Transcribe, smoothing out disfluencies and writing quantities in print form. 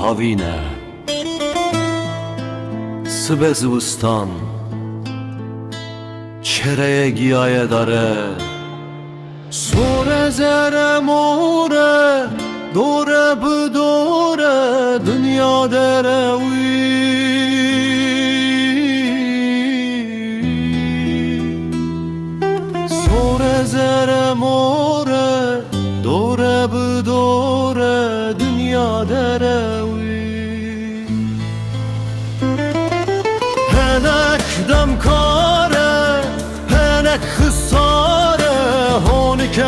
هاوینه سبه زوستان چره گیایه داره سوره زره موره دوره بدوره دنیا دره وی سوره زره موره دوره بدوره دنیا دره وی هنک دم کاره هنک خساره هونی که